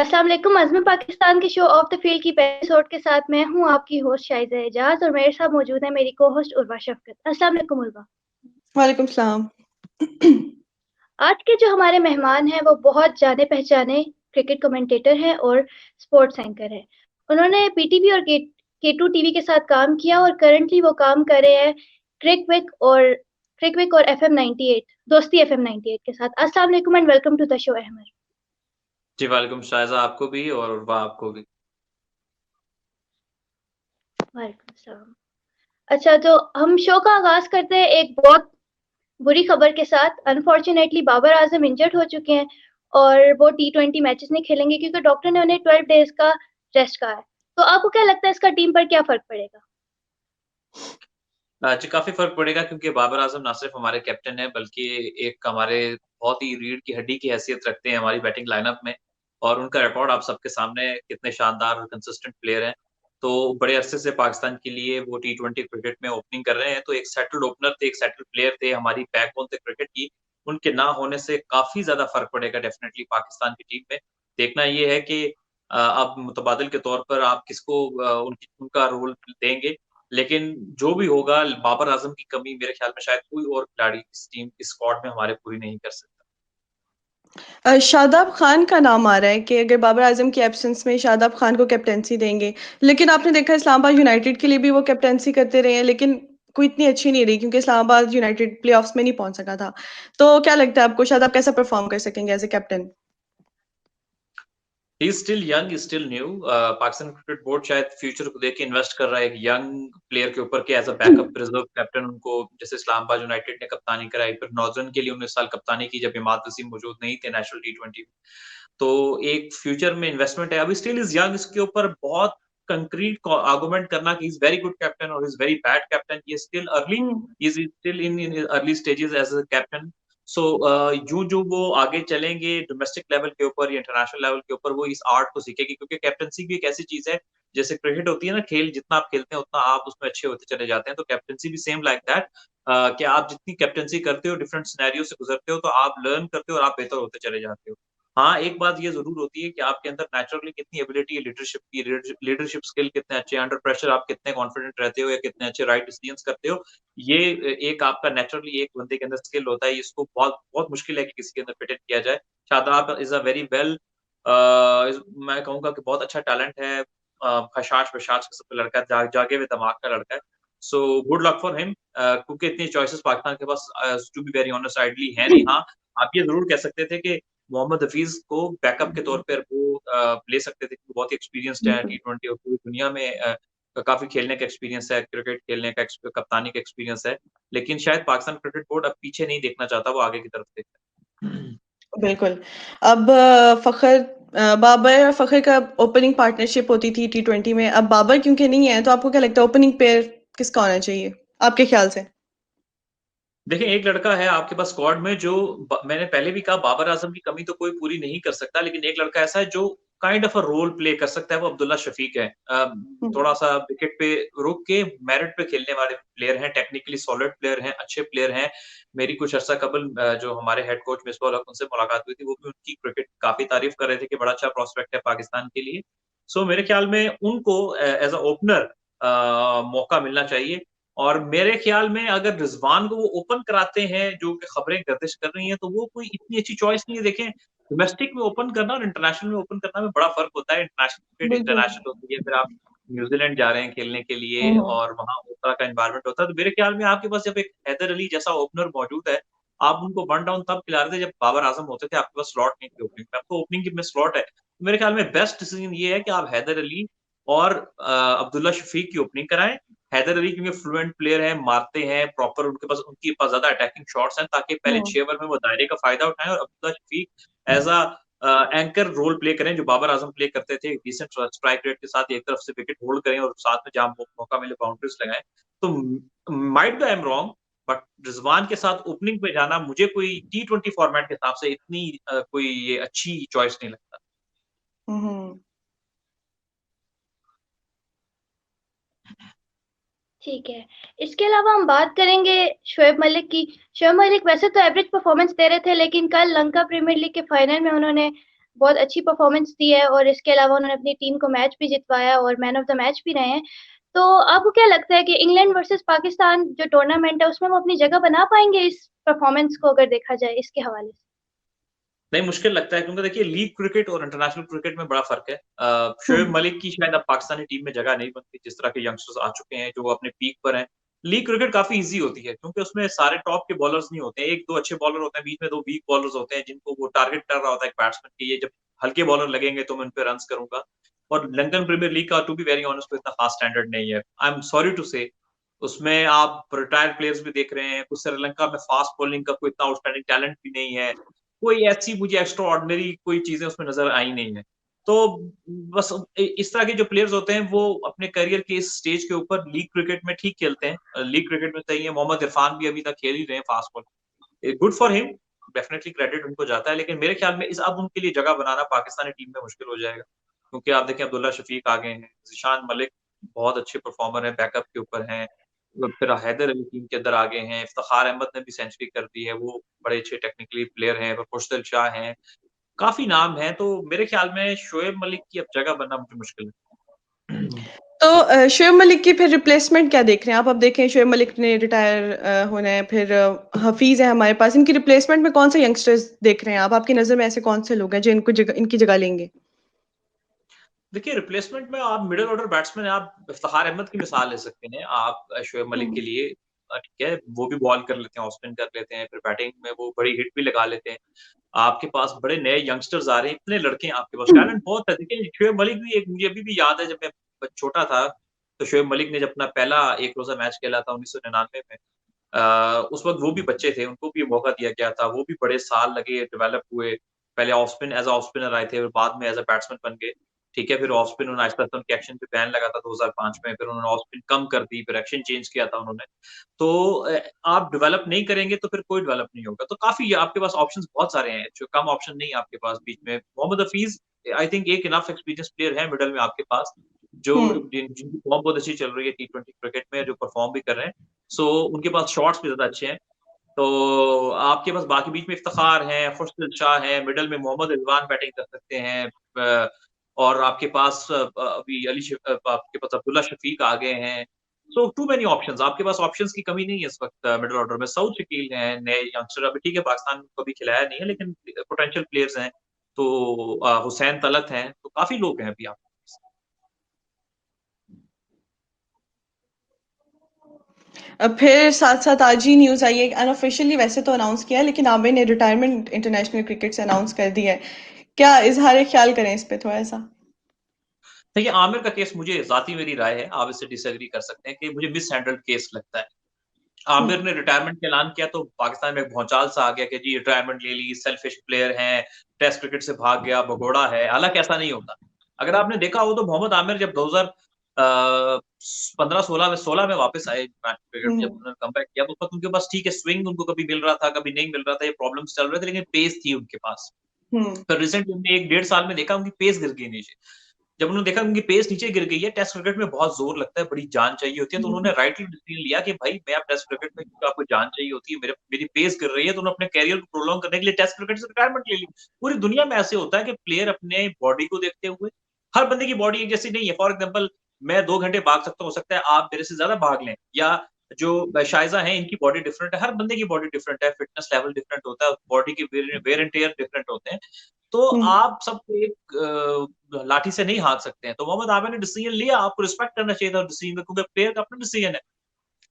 अस्सलाम वालेकुम। अज़्म पाकिस्तान के शो ऑफ द फील्ड की एपिसोड के साथ मैं हूं आपकी होस्ट शाइजा एजाज और मेरे साथ मौजूद है मेरी को होस्ट उर्वा शफकत। अस्सलाम वालेकुम उर्वा। वालेकुम सलाम। आज के जो हमारे मेहमान हैं वो बहुत जाने पहचाने क्रिकेट कमेंटेटर हैं और स्पोर्ट्स एंकर हैं। उन्होंने पीटीवी और के2 टीवी के साथ काम किया और करंटली वो काम कर रहे हैं क्रिकविक और एफएम 98 दोस्ती एफएम 98 के साथ। अस्सलाम वालेकुम and welcome to the show Ahmad. जी वालेकुम शायजा, आपको भी और वाह आपको भी। वालेकुम सलाम। अच्छा, तो हम शो का आगाज करते हैं एक बहुत बुरी खबर के साथ। अनफॉर्चुनेटली बाबर आजम इंजर्ड हो चुके हैं और वो टी20 मैचेस नहीं खेलेंगे क्योंकि डॉक्टर ने उन्हें 12 डेज का रेस्ट कहा है। तो आपको क्या लगता है इसका टीम पर क्या फर्क पड़ेगा? जी काफ़ी फ़र्क पड़ेगा क्योंकि बाबर आज़म ना सिर्फ़ हमारे कैप्टन हैं बल्कि एक हमारे बहुत ही रीढ़ की हड्डी की हैसियत रखते हैं हमारी बैटिंग लाइनअप में और उनका रिकॉर्ड आप सबके सामने है, कितने शानदार और कंसिस्टेंट प्लेयर हैं। तो बड़े अरसे से पाकिस्तान के लिए वो टी20 क्रिकेट में ओपनिंग कर रहे हैं, तो एक सेटल्ड ओपनर थे, एक सेटल्ड प्लेयर थे, हमारी बैकबोन थे क्रिकेट की। उनके ना होने से काफ़ी ज़्यादा फ़र्क पड़ेगा डेफ़िनेटली पाकिस्तान की टीम में। देखना ये है कि अब मुतबादिल के तौर पर आप किसको उनका रोल देंगे। लेकिन जो भी होगा बाबर आज़म की कमी मेरे ख़्याल में शायद कोई और खिलाड़ी इस टीम इस स्क्वाड में हमारे पूरी नहीं कर सकता। शादाब खान का नाम आ रहा है कि अगर बाबर आजम की एब्सेंस में शादाब खान को कैप्टेंसी देंगे, लेकिन आपने देखा इस्लामाबाद यूनाइटेड के लिए भी वो कैप्टेंसी करते रहे हैं, लेकिन कोई इतनी अच्छी नहीं रही क्योंकि इस्लामाबाद यूनाइटेड प्लेऑफ्स में नहीं पहुंच सका था। तो क्या लगता है आपको शादाब कैसा परफॉर्म कर सकेंगे as a captain? He is still young, he is still new. Pakistan cricket board शायद फ्यूचर को देख के इन्वेस्ट कर रहा है एक यंग प्लेयर के ऊपर कि as a backup reserve captain उनको जैसे इस्लामाबाद यूनाइटेड ने कप्तानी कराई, फिर नॉर्दर्न के लिए 19 साल कप्तानी की जब इमाद वसीम मौजूद नहीं थे नेशनल टी20 में। तो एक फ्यूचर में इन्वेस्टमेंट है। अभी स्टिल इज़ यंग, इसके ऊपर बहुत कंक्रीट को आर्गुमेंट करना कि he is very good captain और he is very bad captain, he is still early, हुँ। He is still in early stages as a captain. So जो वो आगे चलेंगे डोमेस्टिक लेवल के ऊपर या इंटरनेशनल लेवल के ऊपर वो इस आर्ट को सीखेंगे क्योंकि कैप्टनसी भी एक ऐसी चीज़ है, जैसे क्रिकेट होती है ना खेल जितना आप खेलते हैं उतना आप उसमें अच्छे होते चले जाते हैं, तो कैप्टनसी भी सेम लाइक दैट कि आप जितनी कैप्टनसी करते हो डिफरेंट सिनेरियो से गुज़रते हो तो आप लर्न करते हो और आप बेहतर होते चले जाते हो। हाँ, एक बात ये ज़रूर होती है कि आपके अंदर नेचुरली कितनी एबिलिटी है लीडरशिप की, लीडरशिप स्किल कितने अच्छे हैं, अंडर प्रेशर आप कितने कॉन्फिडेंट रहते हो या कितने अच्छे राइट डिसीजंस करते हो, ये एक आपका नेचुरली एक बंदे के अंदर स्किल होता है, इसको बहुत बहुत मुश्किल है कि किसी के अंदर फिट इन किया जाए। Shadab is a very well मैं कहूँगा कि बहुत अच्छा टैलेंट है, हशाश बशाश किस्म का लड़का है, जागे हुए दिमाग का लड़का है। So good luck for him क्योंकि इतनी चॉइसेस पाकिस्तान के पास to be very honest ideally है नहीं। हाँ, आप ये ज़रूर कह सकते थे कि मोहम्मद हफीज़ को बैकअप के तौर पर वो ले सकते थे, बहुत ही एक्सपीरियंस्ड है बिल्कुल। टी20 और पूरी दुनिया में काफ़ी खेलने का एक्सपीरियंस है, क्रिकेट खेलने का कप्तानी का एक्सपीरियंस है। लेकिन शायद पाकिस्तान क्रिकेट बोर्ड अब पीछे नहीं देखना चाहता, वो आगे की तरफ देखता है। बिल्कुल। अब बाबर और फ़खर का ओपनिंग पार्टनरशिप होती थी टी20 में, अब बाबर क्योंकि नहीं है, तो आपको क्या लगता है ओपनिंग पेयर किसका होना चाहिए, आपके ख्याल से? देखिए, एक लड़का है आपके पास स्क्वाड में जो मैंने पहले भी कहा बाबर आज़म की कमी तो कोई पूरी नहीं कर सकता, लेकिन एक लड़का ऐसा है जो kind of a role play कर सकता है, वो अब्दुल्ला शफ़ीक है। हुँ। थोड़ा-सा विकेट पे रुक के मेरिट पे खेलने वाले प्लेयर हैं, टेक्निकली सॉलिड प्लेयर हैं, अच्छे प्लेयर हैं। मेरी कुछ अर्सा कबल जो हमारे हेड कोच मिसबाह हक उनसे मुलाकात हुई थी, वो भी उनकी क्रिकेट काफ़ी तारीफ़ कर रहे थे कि बड़ा अच्छा प्रोस्पेक्ट है पाकिस्तान के लिए। सो मेरे ख्याल में उनको एज़ अ ओपनर मौका मिलना चाहिए। और मेरे ख़्याल में अगर रिज़वान को वो ओपन कराते हैं, जो कि खबरें गर्दिश कर रही हैं, तो वो कोई इतनी अच्छी चॉइस नहीं है। देखें, डोमेस्टिक में ओपन करना और इंटरनेशनल में ओपन करना में बड़ा फ़र्क होता है। इंटरनेशनल क्रिकेट बिल्कुल। इंटरनेशनल होती है, फिर आप न्यूज़ीलैंड जा रहे हैं खेलने के हुँ, लिए हुँ। और वहाँ उस तरह का एनवायरनमेंट होता है। तो मेरे ख़्याल में आपके पास जब एक हैदर अली जैसा ओपनर मौजूद है, आप उनको वन डाउन तब खिला रहे थे जब बाबर आज़म होते थे, आपके पास स्लॉट नहीं थी ओपनिंग में। अब तो ओपनिंग में स्लॉट है। तो मेरे ख़्याल में बेस्ट डिसीज़न ये है कि आप हैदर अली और अब्दुल्ला शफ़ीक की ओपनिंग कराएँ। हैदर अली क्योंकि फ्लुएंट प्लेयर हैं, मारते हैं, प्रॉपर उनके पास ज़्यादा अटैकिंग शॉट्स हैं ताकि पहले हुँ। 6 ओवर में वो दायरे का फ़ायदा उठाएँ और Abdullah Shafique as anchor role play करें, जो बाबर आज़म प्ले करते थे। डिसेंट स्ट्राइक रेट के साथ एक तरफ से विकेट होल्ड करें और साथ में जहाँ मौका मिले बाउंड्रीज़ लगाएँ। तो might be I am wrong but Rizwan के साथ ओपनिंग पे जाना मुझे कोई टी20 फॉर्मेट के हिसाब से इतनी कोई ये अच्छी चॉइस नहीं लगता। हुँ, हुँ। ठीक है। इसके अलावा हम बात करेंगे शोएब मलिक की। शोएब मलिक वैसे तो एवरेज परफॉर्मेंस दे रहे थे लेकिन कल लंका प्रीमियर लीग के फाइनल में उन्होंने बहुत अच्छी परफॉर्मेंस दी है और इसके अलावा उन्होंने अपनी टीम को मैच भी जितवाया और मैन ऑफ द मैच भी रहे हैं। तो आपको क्या लगता है कि इंग्लैंड वर्सेस पाकिस्तान जो टूर्नामेंट है उसमें वो अपनी जगह बना पाएंगे इस परफॉर्मेंस को अगर देखा जाए इसके हवाले से? नहीं, मुश्किल लगता है क्योंकि देखिए लीग क्रिकेट और इंटरनेशनल क्रिकेट में बड़ा फर्क है। शोएब हम्म। मलिक की शायद अब पाकिस्तानी टीम में जगह नहीं बनती, जिस तरह के यंगस्टर्स आ चुके हैं जो अपने पीक पर हैं। लीग क्रिकेट काफी इजी होती है क्योंकि उसमें सारे टॉप के बॉलर्स नहीं होते हैं, एक दो अच्छे बॉलर होते हैं, बीच में दो वीक बॉलर्स होते हैं जिनको वो टारगेट कर रहा होता है बैट्समैन की, ये जब हल्के बॉलर लगेंगे तो मैं उन पे रन्स करूंगा। और लंदन प्रीमियर लीग का टू बी वेरी ऑनेस्ट इतना खास स्टैंडर्ड नहीं है, आई एम सॉरी टू से। उसमें आप रिटायर्ड प्लेयर्स भी देख रहे हैं, कुछ श्रीलंका में फास्ट बॉलिंग का कोई इतना आउटस्टैंडिंग टैलेंट भी नहीं है, कोई ऐसी मुझे एक्स्ट्रा ऑर्डिनरी कोई चीजें उसमें नजर आई नहीं है। तो बस इस तरह के जो प्लेयर्स होते हैं वो अपने करियर के इस स्टेज के ऊपर लीग क्रिकेट में ठीक खेलते हैं, लीग क्रिकेट में सही है। मोहम्मद इरफान भी अभी तक खेल ही रहे हैं fast ball, good for him, definitely credit उनको जाता है। लेकिन मेरे ख्याल में इस अब उनके लिए जगह बनाना पाकिस्तानी टीम में मुश्किल हो जाएगा, क्योंकि आप देखें अब्दुल्ला शफीक आ गए हैं, जिशान मलिक बहुत अच्छे परफॉर्मर है, बैकअप के ऊपर हैं, फिर हैदर अली टीम के अंदर आ गए हैं, इफ्तिखार अहमद ने भी सेंचुरी कर दी है, वो बड़े अच्छे टेक्निकली प्लेयर हैं, खुशदिल शाह हैं, काफी नाम हैं। तो मेरे ख्याल में शोएब मलिक की अब जगह बनना मुझे मुश्किल है। तो शोएब मलिक की फिर रिप्लेसमेंट क्या देख रहे हैं आप? अब देखें शोएब मलिक ने रिटायर होना है, फिर हफीज है हमारे पास, इनकी रिप्लेसमेंट में कौन से यंगस्टर्स देख रहे हैं आप? आपकी नजर में ऐसे कौन से लोग हैं जो इनकी जगह लेंगे? देखिए रिप्लेसमेंट में आप मिडिल ऑर्डर बैट्समैन आप इफ्तिखार अहमद की मिसाल ले सकते हैं आप शोएब मलिक के लिए। ठीक है, वो भी बॉल कर लेते हैं, ऑफ स्पिन कर लेते हैं, फिर बैटिंग में वो बड़ी हिट भी लगा लेते हैं। आपके पास बड़े नए यंगस्टर्स आ रहे हैं, इतने लड़के हैं आपके पास, टैलेंट बहुत है। देखिए शोएब मलिक भी एक, मुझे अभी भी याद है जब मैं छोटा था, तो शोएब मलिक ने जब अपना पहला एक रोजा मैच खेला था 1999 में, उस वक्त वो भी बच्चे थे, उनको भी मौका दिया गया था, वो भी बड़े साल लगे, डेवलप हुए। पहले off spin as off spinner आए थे और बाद में एज अ बैट्समैन बन गए। ठीक है, फिर ऑफ स्पिन उन्होंने आहिस्ता-आहिस्ता उनके एक्शन पे बैन लगा था 2005 में, फिर उन्होंने ऑफ स्पिन कम कर दी, फिर एक्शन चेंज किया था उन्होंने। तो आप डेवलप नहीं करेंगे तो फिर कोई डेवलप नहीं होगा। तो काफ़ी आपके पास ऑप्शंस बहुत सारे हैं, जो कम ऑप्शन नहीं है आपके पास बीच में। मोहम्मद हफीज़ आई थिंक एक इनफ एक्सपीरियंस प्लेयर है मिडल में आपके पास, जो जिनकी फॉर्म बहुत अच्छी चल रही है टी20 क्रिकेट में, जो परफॉर्म भी कर रहे हैं। सो उनके पास शॉट्स भी ज़्यादा अच्छे हैं। तो आपके पास बाकी बीच में इफ्तिखार हैं, खुशदिल शाह हैं, मिडल में मोहम्मद रिजवान बैटिंग कर सकते हैं, और आपके पास अभी आपके पास अब्दुल्ला शफीक आ गए हैं। सो टू मेनी ऑप्शंस, आपके पास ऑप्शंस की कमी नहीं है इस वक्त मिडल ऑर्डर में। सऊद शकील हैं, नए यंगस्टर, अभी ठीक है पाकिस्तान को अभी खिलाया नहीं है लेकिन पोटेंशियल प्लेयर्स हैं। तो हुसैन तलत हैं, तो काफी लोग हैं अभी आप। अब फिर साथ-साथ आज ही न्यूज़ आई है, अनऑफिशियली वैसे तो अनाउंस किया है, लेकिन आमिर ने रिटायरमेंट इंटरनेशनल क्रिकेट से अनाउंस कर दिया है। क्या इज़हार ख्याल करें इस पे थोड़ा-सा? देखिए आमिर का केस, मुझे ज़ाती मेरी राय है, आप इससे डिसएग्री कर सकते हैं, कि मुझे मिसहैंडल्ड केस लगता है। हुँ। आमिर ने रिटायरमेंट का ऐलान किया तो पाकिस्तान में एक भौचाल सा आ गया कि जी रिटायरमेंट ले ली, सेल्फिश प्लेयर हैं, टेस्ट क्रिकेट से भाग गया, भगोड़ा है। हालाँकि ऐसा नहीं होता। अगर आपने देखा हो तो मोहम्मद आमिर जब 2000 15-16 में 16 में वापस आए क्रिकेट में, जब हुँ, उन्होंने कमबैक किया, तो उस वक़्त उनके पास ठीक है स्विंग उनको कभी मिल रहा था, कभी नहीं मिल रहा था, ये प्रॉब्लम्स चल रहे थे, लेकिन पेस थी उनके पास। हुँ, फिर रिसेंटली हमने 1 डेढ़ साल में देखा उनकी पेस गिर गई नीचे। जब उन्होंने देखा उनकी पेस नीचे गिर गई है, टेस्ट क्रिकेट में बहुत ज़ोर लगता है, बड़ी जान चाहिए होती है, तो उन्होंने हुँ, राइटली डिसीजन लिया कि भाई मैं अब टेस्ट क्रिकेट में, क्योंकि आपको जान चाहिए होती है, मेरी पेस गिर रही है, तो उन्होंने अपने करियर को प्रोलॉन्ग करने के लिए टेस्ट क्रिकेट से रिटायरमेंट ले ली। पूरी दुनिया में ऐसे होता है कि प्लेयर अपने बॉडी को देखते हुए, हर बंदे की बॉडी एक जैसी नहीं है। फॉर एग्जाम्पल मैं 2 घंटे भाग सकता हूँ, हो सकता है आप मेरे से ज़्यादा भाग लें, या जो शाइज़ा हैं इनकी बॉडी डिफरेंट है, हर बंदे की बॉडी डिफरेंट है, फिटनेस लेवल डिफरेंट होता है, बॉडी के वेयर एंड टियर डिफरेंट होते हैं। तो हुँ। आप सबको एक लाठी से नहीं हाँक सकते हैं। तो मोहम्मद आमिर ने डिसीजन लिया, आपको रिस्पेक्ट करना चाहिए था डिसीजन का, क्योंकि प्लेयर का अपना डिसीजन है।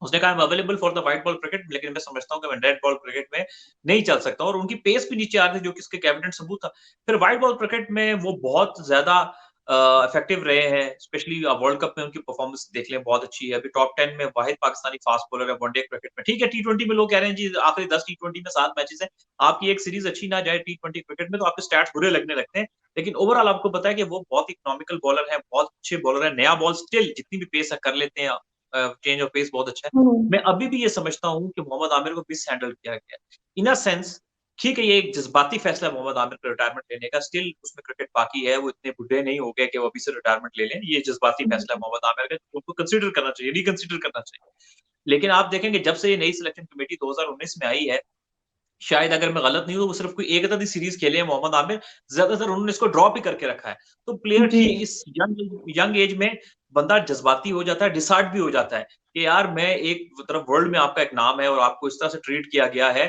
उसने कहा I am available for the white ball cricket, लेकिन मैं समझता हूँ कि मैं रेड बॉल क्रिकेट में नहीं चल सकता, और उनकी पेस भी नीचे आ रही थी, जो कि इसके कैबिनेट सबूत था। फिर व्हाइट बॉल क्रिकेट में वो बहुत ज़्यादा इफेक्टिव रहे हैं, स्पेशली वर्ल्ड कप में उनकी परफॉर्मेंस देख लें, बहुत अच्छी है। अभी टॉप 10 में वाहिद पाकिस्तानी फास्ट बॉलर है वनडे क्रिकेट में। ठीक है, टी20 में लोग कह रहे हैं जी आखिरी 10 टी20 में 7 मैचेस हैं, आपकी एक सीरीज अच्छी ना जाए टी20 क्रिकेट में तो आपके स्टैट्स बुरे लगने लगते हैं। लेकिन ओवरऑल आपको पता है कि वो बहुत इकोनॉमिकल बॉलर है, बहुत अच्छे बॉलर है, नया बॉल स्टिल जितनी भी पेस है कर लेते हैं, चेंज ऑफ पेस बहुत अच्छा है। हुँ। मैं अभी भी ये समझता हूँ कि मोहम्मद आमिर को मिसहैंडल किया गया है। इन अ सेंस ठीक है, ये एक जज़्बाती फैसला है मोहम्मद आमिर का रिटायरमेंट लेने का, स्टिल उसमें क्रिकेट बाकी है, वो इतने बुड्ढे नहीं हो गए कि वो अभी से रिटायरमेंट ले लें। ये जज़्बाती फैसला है मोहम्मद आमिर का, उनको कंसीडर करना चाहिए, रिकंसीडर करना चाहिए। लेकिन आप देखेंगे जब से ये नई सिलेक्शन कमेटी 2019 में आई है, शायद अगर मैं गलत नहीं हूँ तो वो सिर्फ कोई एक आधी सीरीज खेले हैं मोहम्मद आमिर, ज्यादातर उन्होंने इसको ड्रॉप ही करके रखा है। तो प्लेयर जी। इस यंग एज में बंदा जज्बाती हो जाता है, डिसहार्ट भी हो जाता है कि यार मैं एक तरफ वर्ल्ड में आपका एक नाम है और आपको इस तरह से ट्रीट किया गया है,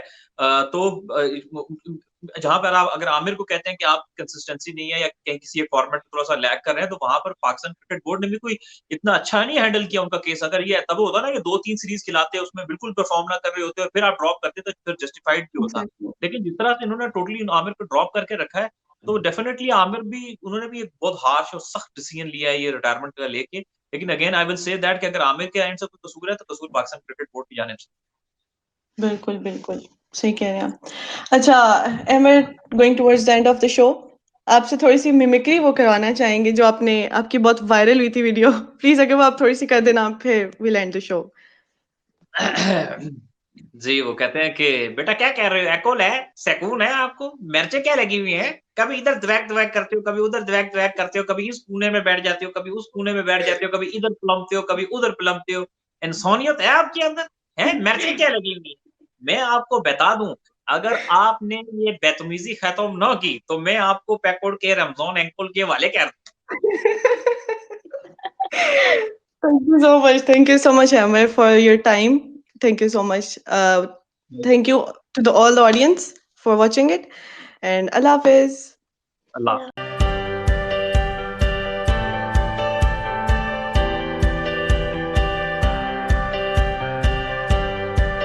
जहां पर आप अगर आमिर को कहते हैं कि आप कंसिस्टेंसी नहीं है या कहीं किसी एक फॉर्मेट में थोड़ा सा लैग कर रहे हैं, तो वहां पर पाकिस्तान क्रिकेट बोर्ड ने भी कोई इतना अच्छा नहीं हैंडल किया उनका केस। अगर ये तब होता ना कि 2-3 सीरीज खिलाते उसमें बिल्कुल परफॉर्म ना कर रहे होते और फिर आप ड्रॉप करते तो फिर जस्टिफाइड भी होता। एग्जैक्टली। लेकिन जिस तरह से इन्होंने टोटली आमिर को ड्रॉप करके रखा है, तो डेफिनेटली आमिर भी उन्होंने भी एक बहुत हार्श और सख्त डिसीजन लिया है ये रिटायरमेंट का लेके। लेकिन again I will say that कि अगर आमिर के एंड से कोई कसूर है तो कसूर पाकिस्तान क्रिकेट बोर्ड की जानिब से। बिल्कुल, बिल्कुल, सही कह रहे हैं आप। अच्छा, going towards the end of the show, आपसे थोड़ी-सी मिमिक्री वो करवाना चाहेंगे जो आपकी बहुत वायरल हुई थी वीडियो। प्लीज़ अगर वो आप थोड़ी-सी कर देना, फिर विल एंड द शो। जी, वो कहते हैं कि बेटा क्या कह रहे हो? एकोल है? सकून है आपको? मिर्चें क्या लगी हुई हैं? कभी इधर द्वैक-द्वैक करते हो, कभी उधर द्वैक-द्वैक करते हो, कभी इस कोने में बैठ जाते हो, कभी उस कोने में बैठ जाते हो, कभी इधर पलमते हो, कभी उधर पलमते हो। इंसानियत है आपके अंदर? हैं? मिर्चें क्या लगी हुई हैं? मैं आपको बता दूँ, अगर आपने ये बदतमीज़ी खत्म ना की, तो मैं आपको पैकवर्ड के रमज़ान अंकल के हवाले कर Thank you so much, Amir, for your time. Thank you so much. Thank you to all the audience for watching it, and Allah Hafiz. Allah